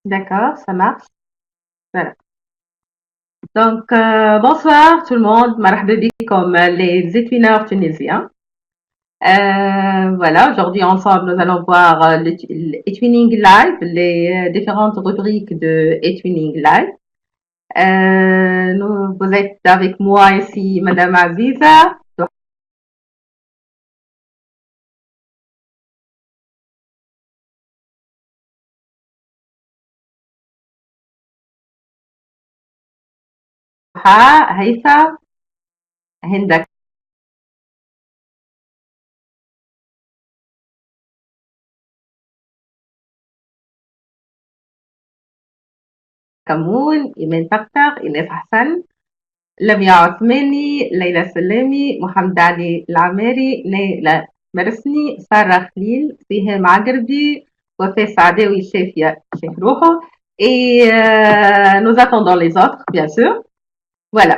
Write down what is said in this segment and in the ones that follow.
D'accord, ça marche. Voilà. Donc, bonsoir tout le monde. Marhaba bik comme les étudiants tunisiens. Voilà, aujourd'hui ensemble, nous allons voir l'Etwining Live, les différentes rubriques de Etwining Live. Vous êtes avec moi ici, Madame Aziza, Doha, Haïfa, Hinda Kamoun, Imen Taktar, Inès Hassan, لميا عثماني، ليلى سلامي، محمد علي العماري، نيلة مرسني، سارة خليل، سهام عقربي، وفاء سعداوي شافية شاف روحه. Et nous attendons les autres, bien sûr. Voilà.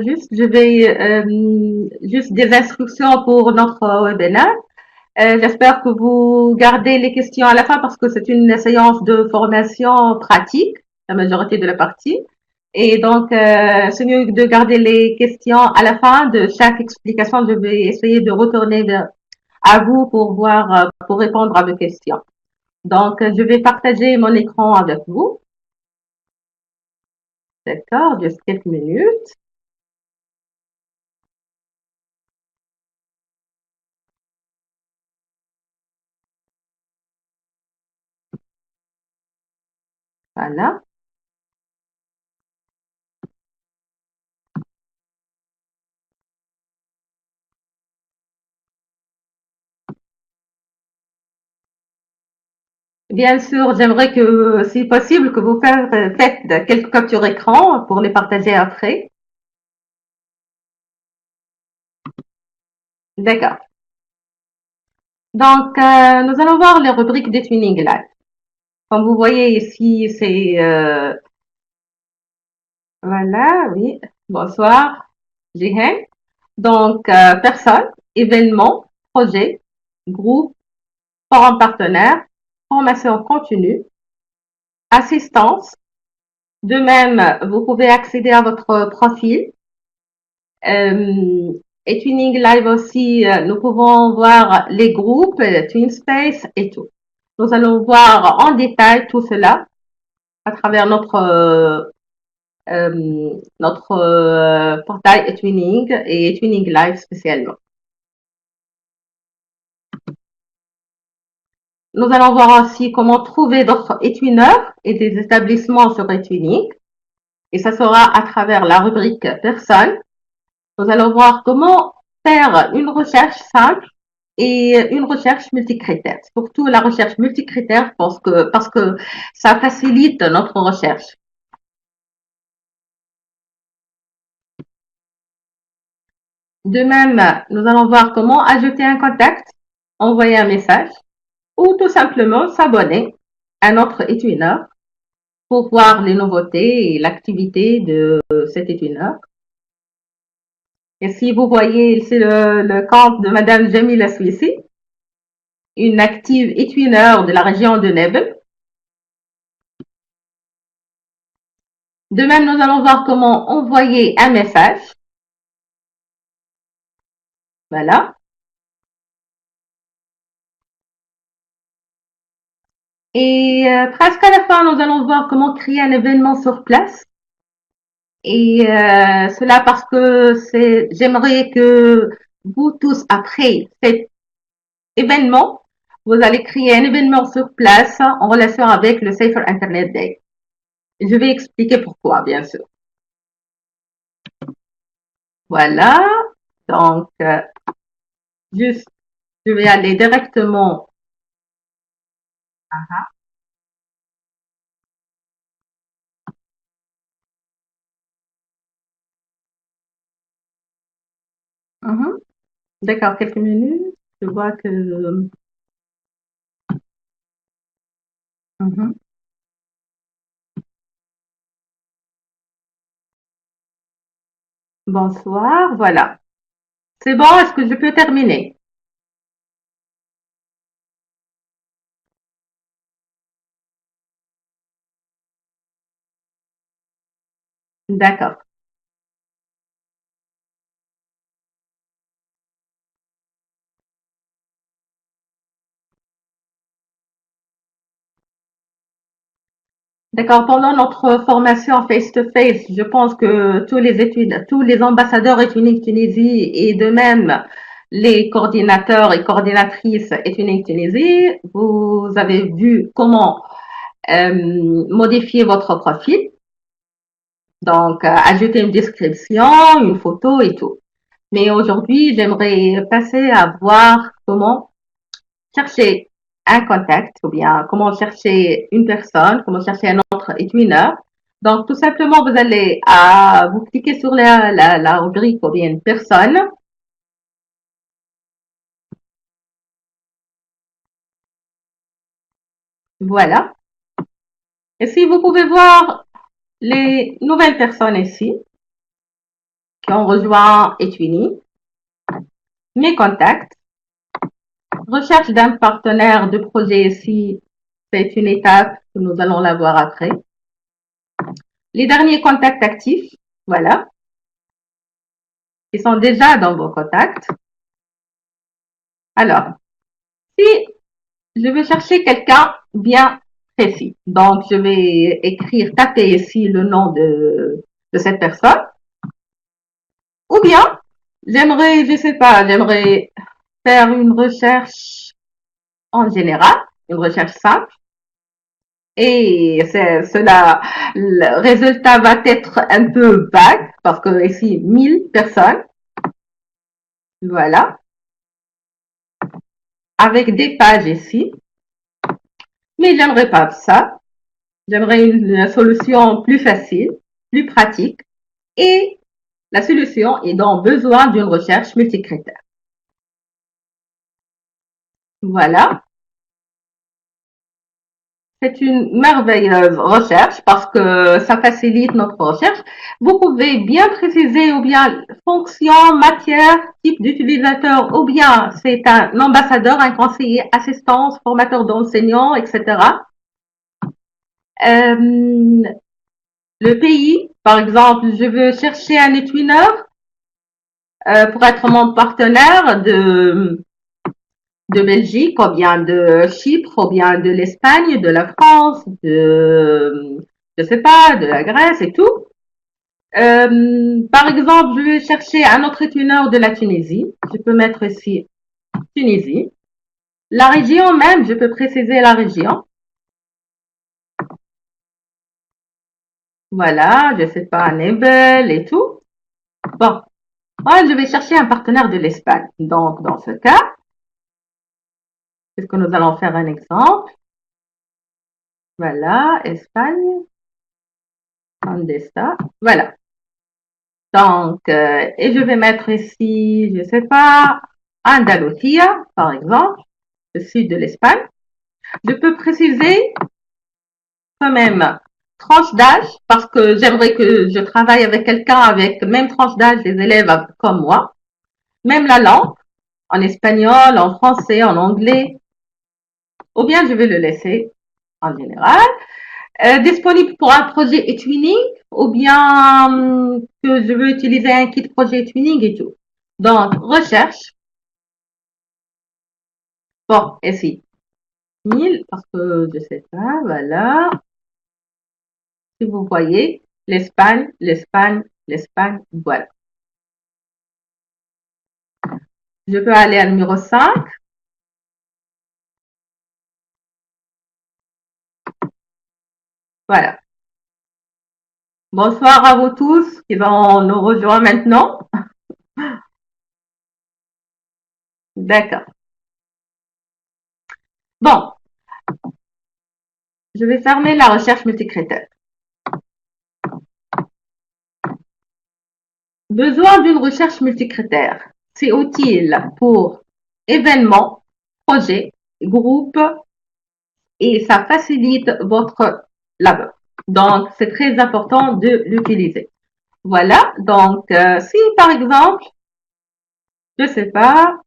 Juste, je vais juste des instructions pour notre webinaire. J'espère que vous gardez les questions à la fin parce que c'est une séance de formation pratique, la majorité de la partie. Et donc, c'est mieux de garder les questions à la fin de chaque explication. Je vais essayer de retourner à vous pour voir, pour répondre à vos questions. Donc, je vais partager mon écran avec vous. D'accord, juste quelques minutes. Voilà. Bien sûr, j'aimerais que, si possible, que vous faites quelques captures écran pour les partager après. D'accord. Donc, nous allons voir les rubriques des Twinning Live. Comme vous voyez ici, c'est voilà, oui. Bonsoir, Jihen. Donc, personne, événement, projet, groupe, forum partenaire, formation continue, assistance. De même, vous pouvez accéder à votre profil. Et Twinning Live aussi, nous pouvons voir les groupes, TwinSpace et tout. Nous allons voir en détail tout cela à travers notre portail eTwinning et eTwinning Live spécialement. Nous allons voir aussi comment trouver d'autres eTwiners et des établissements sur eTwinning. Et ça sera à travers la rubrique personnes. Nous allons voir comment faire une recherche simple et une recherche multicritère. Surtout la recherche multicritère parce que ça facilite notre recherche. De même, nous allons voir comment ajouter un contact, envoyer un message ou tout simplement s'abonner à notre étudiant pour voir les nouveautés et l'activité de cet étudiant. Et si vous voyez ici le compte de Madame Jamila Suissi, une active étudiante de la région de Nebel. De même, nous allons voir comment envoyer un message. Voilà. Et presque à la fin, nous allons voir comment créer un événement sur place. Et cela parce que j'aimerais que vous tous, après cet événement, vous allez créer un événement sur place en relation avec le Safer Internet Day. Je vais expliquer pourquoi, bien sûr. Voilà. Donc, juste, je vais aller directement. Mhm. D'accord, quelques minutes. Je vois que. Mhm. Bonsoir. Voilà. C'est bon, est-ce que je peux terminer? D'accord. D'accord. Pendant notre formation face-to-face, je pense que tous les ambassadeurs étudiants Tunisie et de même les coordinateurs et coordinatrices étudiants Tunisie, vous avez vu comment modifier votre profil. Donc, ajouter une description, une photo et tout. Mais aujourd'hui, j'aimerais passer à voir comment chercher un contact ou bien comment chercher une personne, comment chercher un autre étudiant. Donc, tout simplement, vous allez vous cliquez sur la rubrique ou bien une personne. Voilà. Et si vous pouvez voir les nouvelles personnes ici qui ont rejoint Etwini, mes contacts, recherche d'un partenaire de projet ici, c'est une étape que nous allons la voir après. Les derniers contacts actifs, voilà, qui sont déjà dans vos contacts. Alors, si je veux chercher quelqu'un bien précis, donc je vais taper ici le nom de cette personne, ou bien j'aimerais, je sais pas, j'aimerais faire une recherche en général, une recherche simple, et le résultat va être un peu vague, parce que ici, 1000 personnes, voilà, avec des pages ici, mais j'aimerais pas ça. J'aimerais une solution plus facile, plus pratique, et la solution est donc besoin d'une recherche multicritère. Voilà. C'est une merveilleuse recherche parce que ça facilite notre recherche. Vous pouvez bien préciser ou bien fonction, matière, type d'utilisateur ou bien c'est un ambassadeur, un conseiller, assistance, formateur d'enseignants, etc. Euh, le pays, par exemple, je veux chercher un étudiant pour être mon partenaire de Belgique, ou bien de Chypre, ou bien de l'Espagne, de la France, je sais pas, de la Grèce et tout. Par exemple, je vais chercher un autre étudiant de la Tunisie. Je peux mettre ici Tunisie. La région même, je peux préciser la région. Voilà, je sais pas, Nebel et tout. Bon, moi, je vais chercher un partenaire de l'Espagne. Donc, dans ce cas, est-ce que nous allons faire un exemple? Voilà, Espagne, Andesta. Voilà. Donc, et je vais mettre ici, je sais pas, Andalusia, par exemple, le sud de l'Espagne. Je peux préciser quand même tranche d'âge parce que j'aimerais que je travaille avec quelqu'un avec même tranche d'âge des élèves comme moi. Même la langue, en espagnol, en français, en anglais, ou bien je vais le laisser en général. Disponible pour un projet e-twinning ou bien que je veux utiliser un kit projet e-twinning et tout. Donc, recherche. Bon, ici, 1000 parce que je sais pas, voilà. Si vous voyez, l'Espagne, l'Espagne, l'Espagne, voilà. Je peux aller à numéro 5. Voilà. Bonsoir à vous tous qui vont nous rejoindre maintenant. D'accord. Bon, je vais fermer la recherche multicritère. Besoin d'une recherche multicritère. C'est utile pour événements, projets, groupes et ça facilite votre labeur. Donc, c'est très important de l'utiliser. Voilà. Donc, si par exemple, je sais pas,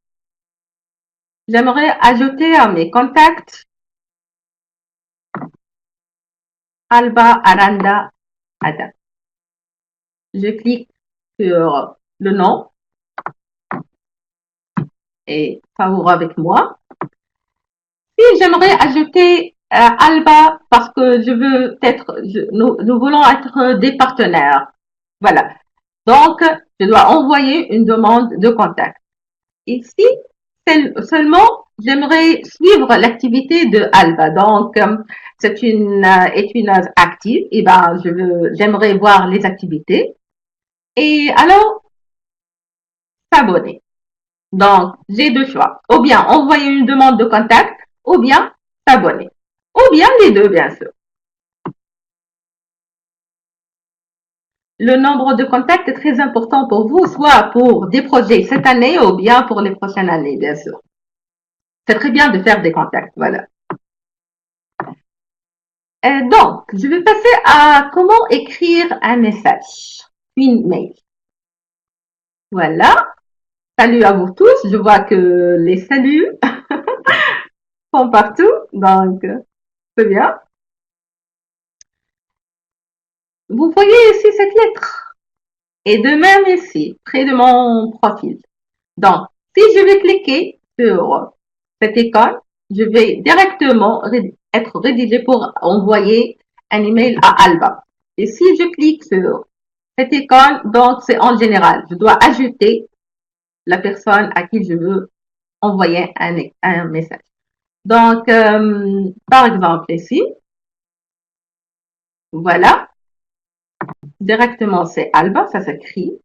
j'aimerais ajouter à mes contacts Alba Aranda Ada. je clique sur le nom et ça ouvre avec moi. Si j'aimerais ajouter Alba parce que je veux être, nous voulons être des partenaires. Voilà. Donc, je dois envoyer une demande de contact. Ici, seulement, j'aimerais suivre l'activité de Alba. Donc, c'est une étudiante active. Et ben, j'aimerais voir les activités. Et alors, s'abonner. Donc, j'ai deux choix. Ou bien envoyer une demande de contact, ou bien s'abonner. Ou bien les deux, bien sûr. Le nombre de contacts est très important pour vous, soit pour des projets cette année, ou bien pour les prochaines années, bien sûr. C'est très bien de faire des contacts, voilà. Donc, je vais passer à comment écrire un message, une mail. Voilà. Salut à vous tous. Je vois que les saluts sont partout, donc c'est bien. Vous voyez ici cette lettre. Et de même ici, près de mon profil. Donc, si je vais cliquer sur cette icône, je vais directement être rédigé pour envoyer un email à Alba. Et si je clique sur cette icône, donc c'est en général, je dois ajouter la personne à qui je veux envoyer un message. Donc, par exemple ici, voilà, directement c'est Alba, ça s'écrit.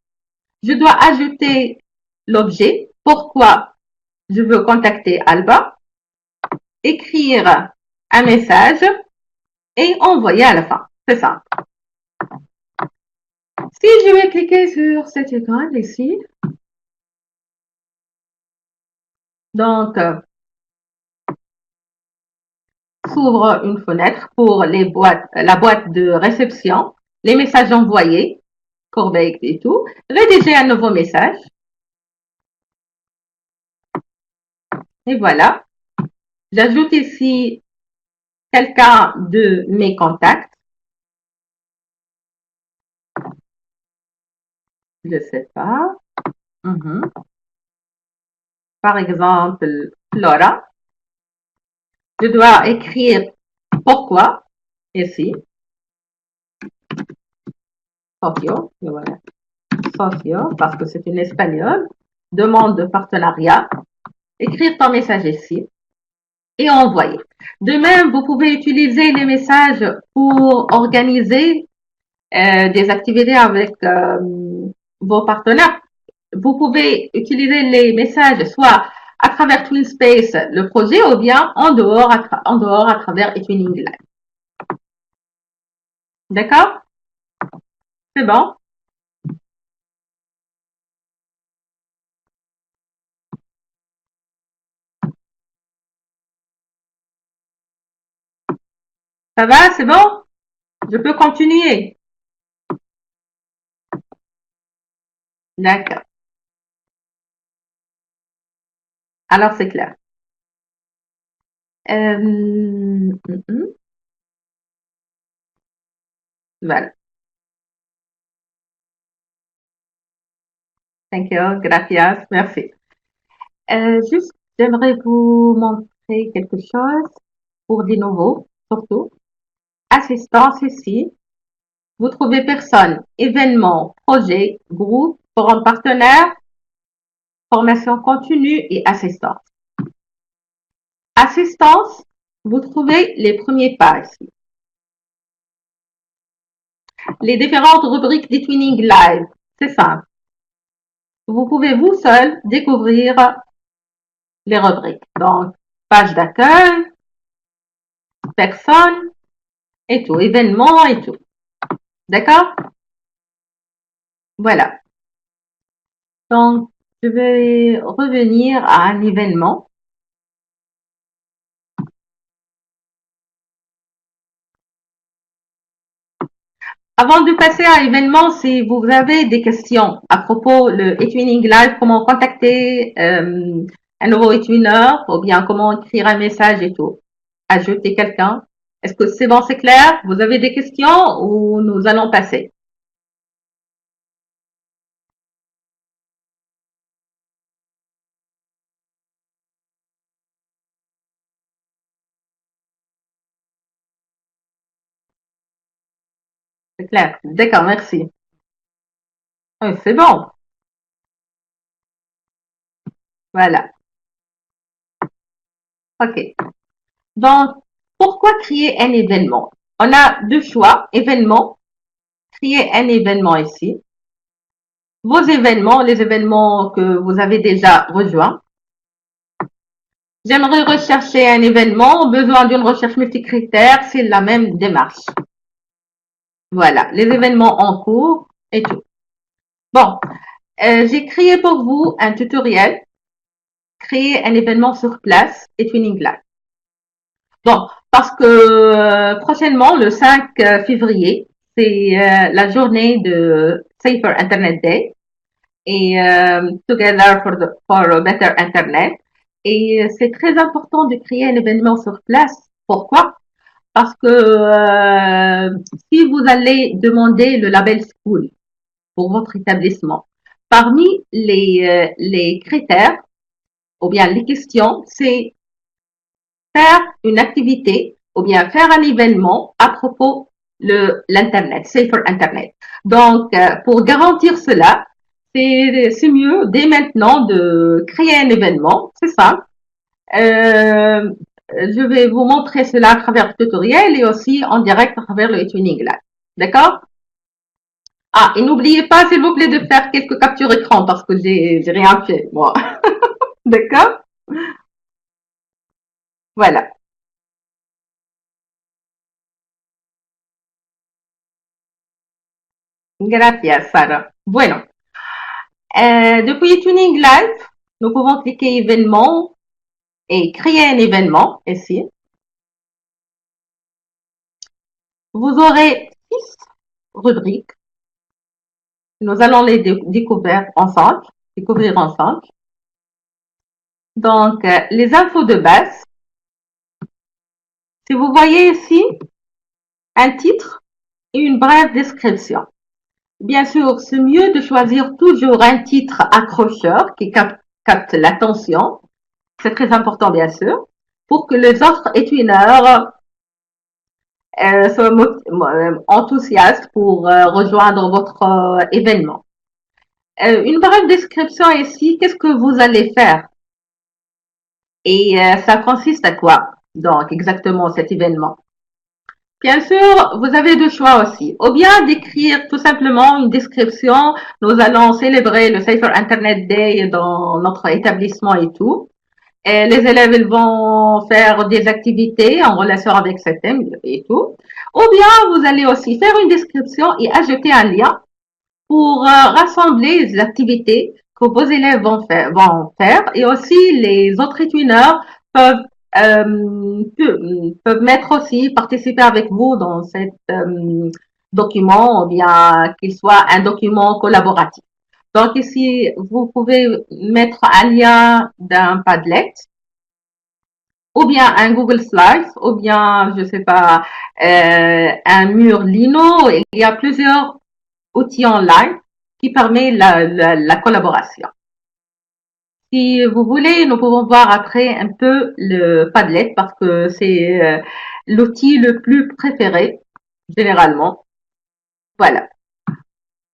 Je dois ajouter l'objet, pourquoi je veux contacter Alba, écrire un message et envoyer à la fin. C'est ça. Si je vais cliquer sur cette icône ici, donc s'ouvre une fenêtre pour la boîte de réception, les messages envoyés, corbeille et tout, rédiger un nouveau message. Et voilà. J'ajoute ici quelqu'un de mes contacts. Je ne sais pas. Par exemple, Flora. Je dois écrire pourquoi ici. Socio, voilà. Socio, parce que c'est une espagnole. Demande de partenariat. Écrire ton message ici et envoyer. De même, vous pouvez utiliser les messages pour organiser des activités avec vos partenaires. Vous pouvez utiliser les messages soit à travers TwinSpace, le projet, ou bien en dehors à travers eTwinning Live. D'accord? C'est bon? Ça va? C'est bon? Je peux continuer? D'accord. Alors, c'est clair. Voilà. Thank you. Gracias. Merci. Juste, j'aimerais vous montrer quelque chose pour des nouveaux, surtout. Assistance ici. Vous trouvez personne, événement, projet, groupe, forum partenaire, formation continue et assistance. Assistance, vous trouvez les premiers pas ici. Les différentes rubriques d'eTwinning Live, c'est simple. Vous pouvez vous seul découvrir les rubriques. Donc, page d'accueil, personne et tout, événement et tout. D'accord? Voilà. Donc, je vais revenir à un événement. Avant de passer à l'événement, si vous avez des questions à propos de eTwinning Live, comment contacter un nouveau eTwinner, ou bien comment écrire un message et tout, ajouter quelqu'un. Est-ce que c'est bon, c'est clair? Vous avez des questions ou nous allons passer? c'est clair. D'accord, merci. Oui, c'est bon. Voilà. OK. Donc, pourquoi créer un événement? On a deux choix. Événement, créer un événement ici. Vos événements, les événements que vous avez déjà rejoints. J'aimerais rechercher un événement, besoin d'une recherche multicritère, c'est la même démarche. Voilà, les événements en cours et tout. Bon, j'ai créé pour vous un tutoriel, créer un événement sur place et Twinning Lab. Bon, parce que prochainement, le 5 février, c'est la journée de Safer Internet Day et Together for a Better Internet. Et c'est très important de créer un événement sur place. Pourquoi? Parce que si vous allez demander le label School pour votre établissement, parmi les critères ou bien les questions, c'est faire une activité ou bien faire un événement à propos de l'Internet, Safer Internet. Donc, pour garantir cela, c'est mieux dès maintenant de créer un événement, c'est simple. Je vais vous montrer cela à travers le tutoriel et aussi en direct à travers le tuning là. D'accord? Ah, et n'oubliez pas, s'il vous plaît, de faire quelques captures écran parce que j'ai rien fait, moi. D'accord? Voilà. Gracias, Sara. Bueno. Depuis Tuning Live, nous pouvons cliquer événement et créer un événement ici. Vous aurez 6 rubriques. Nous allons les découvrir ensemble. Donc, les infos de base. Si vous voyez ici un titre et une brève description. Bien sûr, c'est mieux de choisir toujours un titre accrocheur qui capte l'attention. C'est très important, bien sûr, pour que les autres étudiants soient enthousiastes pour rejoindre votre événement. Une brève description ici, qu'est-ce que vous allez faire? Et ça consiste à quoi? Donc, exactement cet événement. Bien sûr, vous avez deux choix aussi. Ou bien d'écrire tout simplement une description. Nous allons célébrer le Safer Internet Day dans notre établissement et tout. Et les élèves, ils vont faire des activités en relation avec ce thème et tout. Ou bien, vous allez aussi faire une description et ajouter un lien pour rassembler les activités que vos élèves vont faire et aussi les autres étudiants peuvent peuvent mettre aussi, participer avec vous dans cet document ou bien qu'il soit un document collaboratif. Donc ici, vous pouvez mettre un lien d'un Padlet ou bien un Google Slides ou bien, je sais pas, un mur Lino. Il y a plusieurs outils online qui permettent la collaboration. Si vous voulez, nous pouvons voir après un peu le Padlet parce que c'est l'outil le plus préféré généralement. Voilà.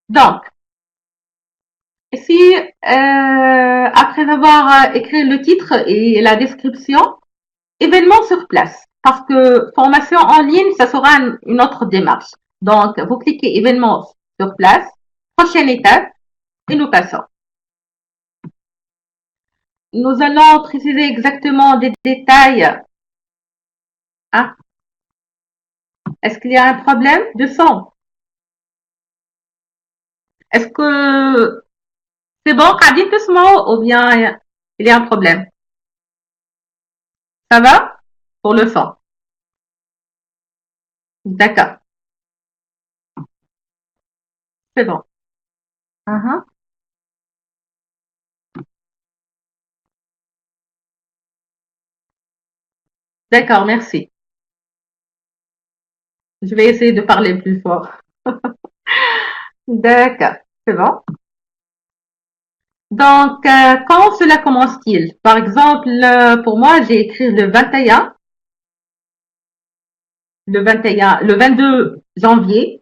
Donc, si après avoir écrit le titre et la description, événement sur place, parce que formation en ligne, ça sera une autre démarche. Donc, vous cliquez événement sur place, prochaine étape, et nous passons. Nous allons préciser exactement des détails. Hein? Est-ce qu'il y a un problème de son? Est-ce que c'est bon, Kadi doucement, ou bien il y a un problème? Ça va? Pour le son. D'accord. C'est bon. Uh-huh. D'accord, merci. Je vais essayer de parler plus fort. D'accord. C'est bon. Donc, quand cela commence-t-il? Par exemple, pour moi, j'ai écrit le 21, le 22 janvier.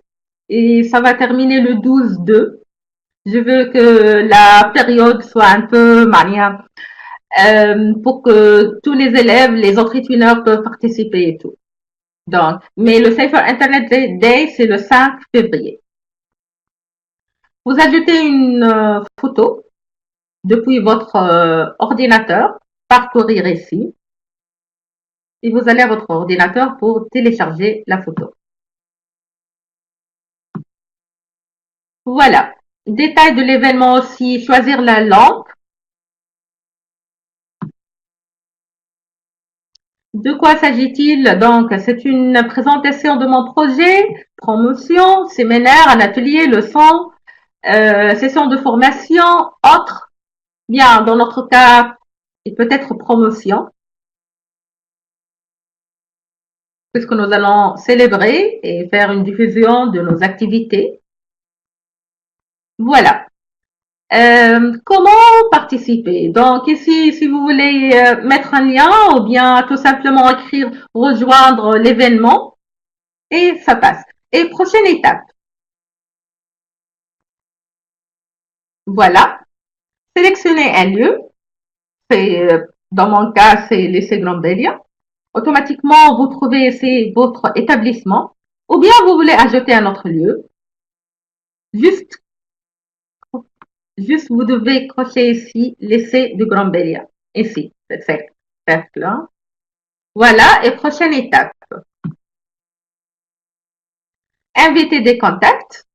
et ça va terminer le 12-2. Je veux que la période soit un peu mania, pour que tous les élèves, les autres étudiants peuvent participer et tout. Donc, mais le Safer Internet Day, c'est le 5 février. Vous ajoutez une photo depuis votre ordinateur, parcourir ici, et vous allez à votre ordinateur pour télécharger la photo. Voilà. Détail de l'événement aussi, choisir la langue. De quoi s'agit-il? Donc, c'est une présentation de mon projet, promotion, séminaire, un atelier, leçon, session de formation, autre. Bien, dans notre cas, et peut-être promotion, puisque nous allons célébrer et faire une diffusion de nos activités. Voilà. Comment participer? Donc ici, si vous voulez mettre un lien ou bien tout simplement écrire rejoindre l'événement et ça passe. Et prochaine étape. Voilà. Sélectionnez un lieu. C'est dans mon cas, c'est l'essai Grandbelia. Automatiquement, vous trouvez ici votre établissement. Ou bien vous voulez ajouter un autre lieu. Juste vous devez cocher ici l'essai de Grandbelia. Ici, c'est cercle. Voilà, et prochaine étape. Inviter des contacts.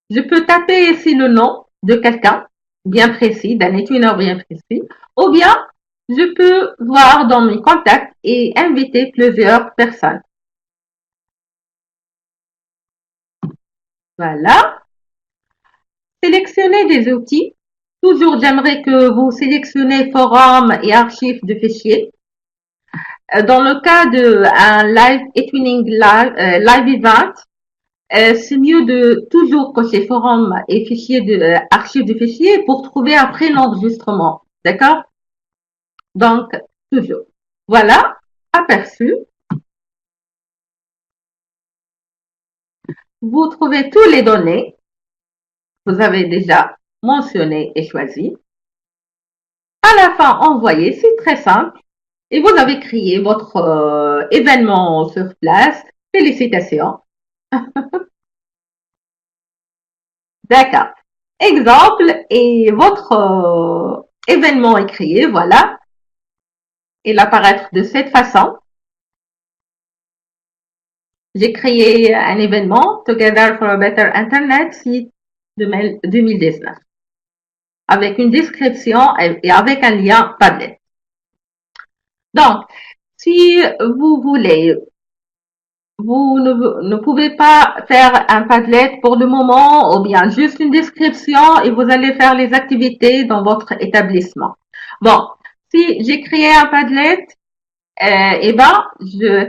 Je peux taper ici le nom de quelqu'un bien précis, d'un étudiant bien précis, ou bien je peux voir dans mes contacts et inviter plusieurs personnes. Voilà. Sélectionnez des outils. Toujours, j'aimerais que vous sélectionnez forum et archives de fichiers. Dans le cas d'un live e-twinning live event, c'est mieux de toujours cocher forum et fichiers archives de fichiers pour trouver après l'enregistrement. D'accord? Donc, toujours. Voilà, aperçu. Vous trouvez tous les données. Vous avez déjà mentionné et choisi. À la fin, envoyer, c'est très simple. Et vous avez créé votre événement sur place. Félicitations. D'accord. Exemple, et votre événement est créé, voilà. Il apparaître de cette façon. J'ai créé un événement, Together for a Better Internet, site 2019, avec une description et avec un lien Padlet. Donc, si vous voulez, vous ne pouvez pas faire un Padlet pour le moment ou bien juste une description et vous allez faire les activités dans votre établissement. Bon, si j'ai créé un Padlet, eh ben,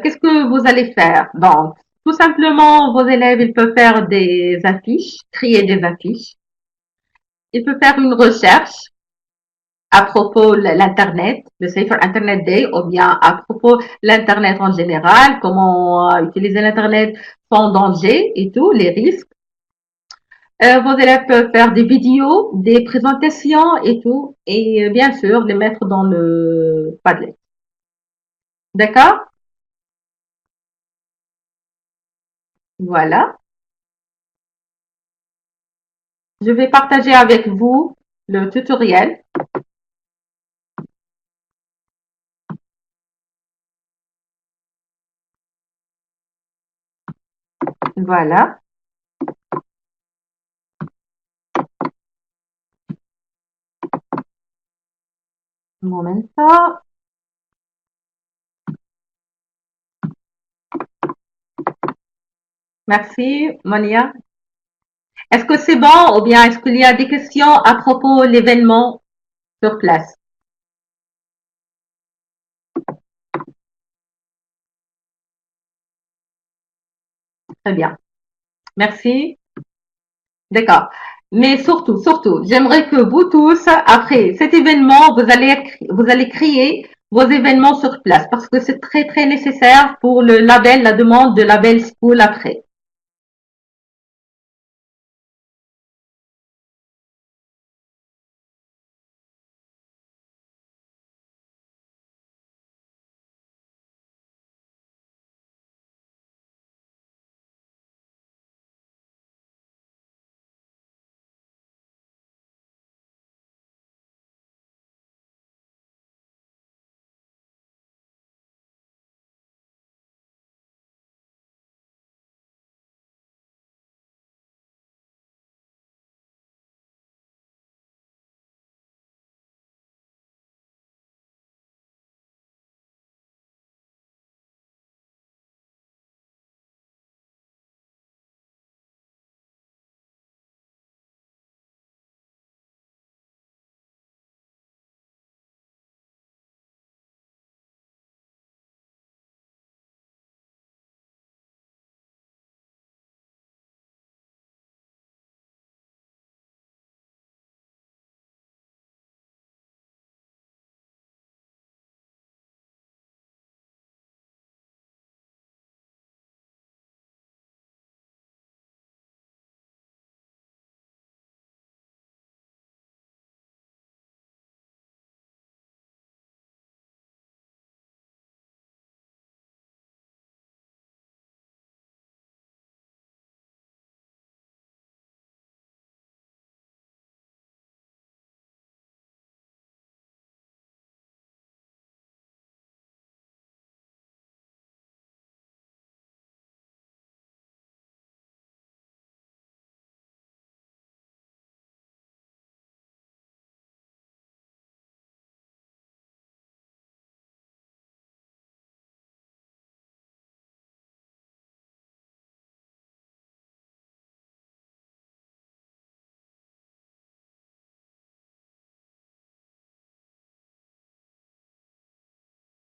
qu'est-ce que vous allez faire? Donc, tout simplement, vos élèves, ils peuvent faire des affiches, créer des affiches. Ils peuvent faire une recherche à propos de l'Internet, le Safer Internet Day, ou bien à propos de l'Internet en général, comment utiliser l'Internet sans danger et tout, les risques. Vos élèves peuvent faire des vidéos, des présentations et tout, et bien sûr, les mettre dans le Padlet. D'accord? Voilà. Je vais partager avec vous le tutoriel. Voilà. Un momento. Merci, Monia. Est-ce que c'est bon ou bien est-ce qu'il y a des questions à propos de l'événement sur place? Très bien. Merci. D'accord. Mais surtout, j'aimerais que vous tous, après cet événement, vous allez créer vos événements sur place parce que c'est très, très nécessaire pour le label, la demande de label school après.